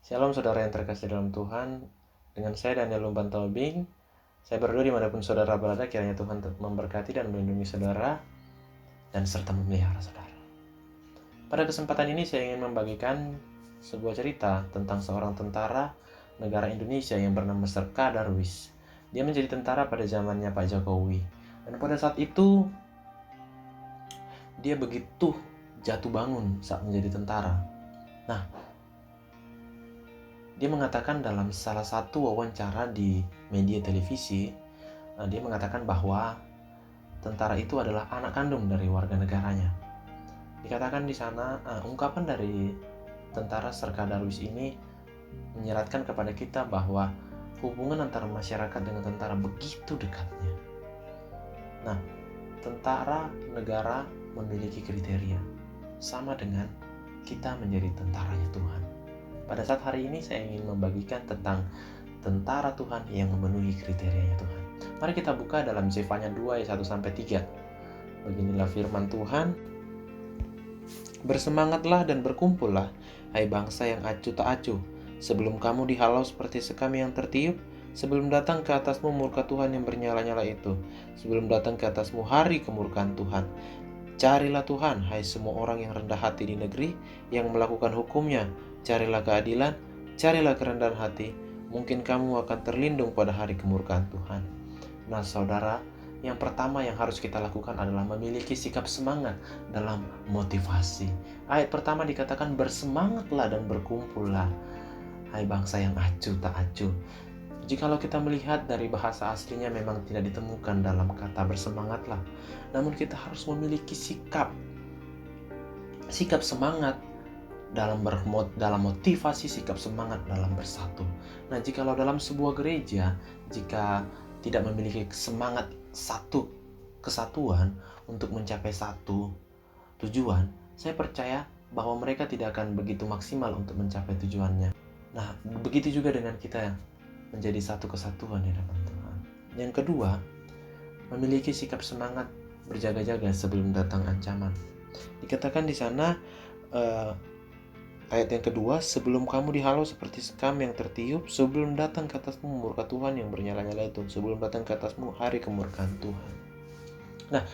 Shalom saudara yang terkasih dalam Tuhan. Dengan saya Daniel Lumban Tobing. Saya berdoa dimanapun saudara berada, kiranya Tuhan memberkati dan melindungi saudara dan serta memelihara saudara. Pada kesempatan ini saya ingin membagikan sebuah cerita tentang seorang tentara negara Indonesia yang bernama Serka Darwis. Dia menjadi tentara pada zamannya Pak Jokowi. Dan pada saat itu dia begitu jatuh bangun saat menjadi tentara. Dia mengatakan dalam salah satu wawancara di media televisi, dia mengatakan bahwa tentara itu adalah anak kandung dari warga negaranya. Dikatakan di sana, ungkapan dari tentara Serka Darwis ini menyeratkan kepada kita bahwa hubungan antara masyarakat dengan tentara begitu dekatnya. Nah, tentara negara memiliki kriteria sama dengan kita menjadi tentaranya Tuhan. Pada saat hari ini saya ingin membagikan tentang tentara Tuhan yang memenuhi kriterianya Tuhan. Mari kita buka dalam Zefanya 2 ayat 1-3. Beginilah firman Tuhan. Bersemangatlah dan berkumpullah, hai bangsa yang acuh tak acuh, sebelum kamu dihalau seperti sekam yang tertiup, sebelum datang ke atasmu murka Tuhan yang bernyala-nyala itu, sebelum datang ke atasmu hari kemurkaan Tuhan. Carilah Tuhan, hai semua orang yang rendah hati di negeri, yang melakukan hukumnya. Carilah keadilan, carilah kerendahan hati. Mungkin kamu akan terlindung pada hari kemurkaan Tuhan. Nah saudara, yang pertama yang harus kita lakukan adalah memiliki sikap semangat dalam motivasi. Ayat pertama dikatakan bersemangatlah dan berkumpullah, hai bangsa yang acuh tak acuh. Jikalau kita melihat dari bahasa aslinya memang tidak ditemukan dalam kata bersemangatlah. Namun kita harus memiliki sikap semangat dalam motivasi, sikap semangat dalam bersatu. Nah, jikalau dalam sebuah gereja, jika tidak memiliki semangat kesatuan untuk mencapai satu tujuan, saya percaya bahwa mereka tidak akan begitu maksimal untuk mencapai tujuannya. Nah, begitu juga dengan kita menjadi satu kesatuan di hadapan Tuhan. Yang kedua, memiliki sikap semangat berjaga-jaga sebelum datang ancaman. Dikatakan di sana ayat yang kedua, sebelum kamu dihalau seperti sekam yang tertiup, sebelum datang ke atasmu murka Tuhan yang bernyala-nyala itu, sebelum datang ke atasmu hari kemurkaan Tuhan. Nah,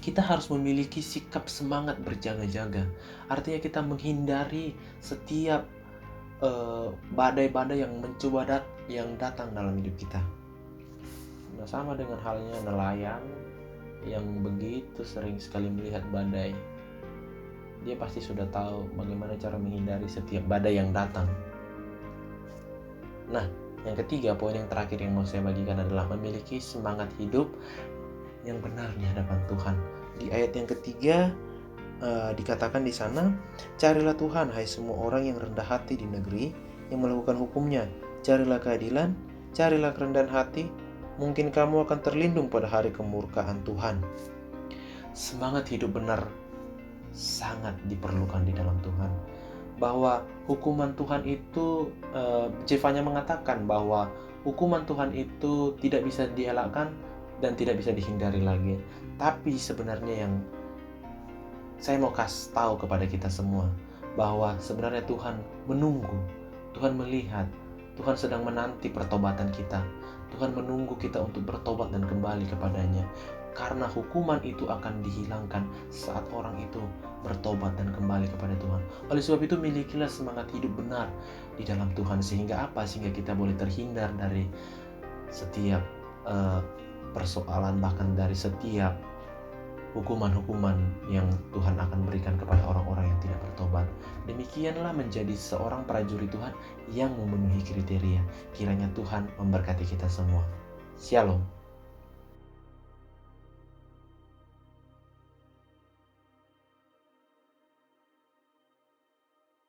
kita harus memiliki sikap semangat berjaga-jaga. Artinya kita menghindari setiap badai-badai yang yang datang dalam hidup kita. Nah, sama dengan halnya nelayan yang begitu sering sekali melihat badai. Dia pasti sudah tahu bagaimana cara menghindari setiap badai yang datang. Nah, yang ketiga, poin yang terakhir yang mau saya bagikan adalah memiliki semangat hidup yang benar di hadapan Tuhan. Di ayat yang ketiga dikatakan di sana, carilah Tuhan, hai semua orang yang rendah hati di negeri, yang melakukan hukumnya. Carilah keadilan, carilah kerendahan hati. Mungkin kamu akan terlindung pada hari kemurkaan Tuhan. Semangat hidup benar sangat diperlukan di dalam Tuhan. Bahwa hukuman Tuhan itu, Zefanya mengatakan bahwa hukuman Tuhan itu tidak bisa dielakkan dan tidak bisa dihindari lagi. Tapi sebenarnya yang saya mau kasih tahu kepada kita semua, bahwa sebenarnya Tuhan menunggu, Tuhan melihat, Tuhan sedang menanti pertobatan kita. Tuhan menunggu kita untuk bertobat dan kembali kepadanya. Karena hukuman itu akan dihilangkan saat orang itu bertobat dan kembali kepada Tuhan. Oleh sebab itu milikilah semangat hidup benar di dalam Tuhan. Sehingga apa? Sehingga kita boleh terhindar dari setiap persoalan, bahkan dari setiap hukuman-hukuman yang Tuhan akan berikan kepada orang-orang yang tidak bertobat. Demikianlah menjadi seorang prajurit Tuhan yang memenuhi kriteria. Kiranya Tuhan memberkati kita semua. Shalom.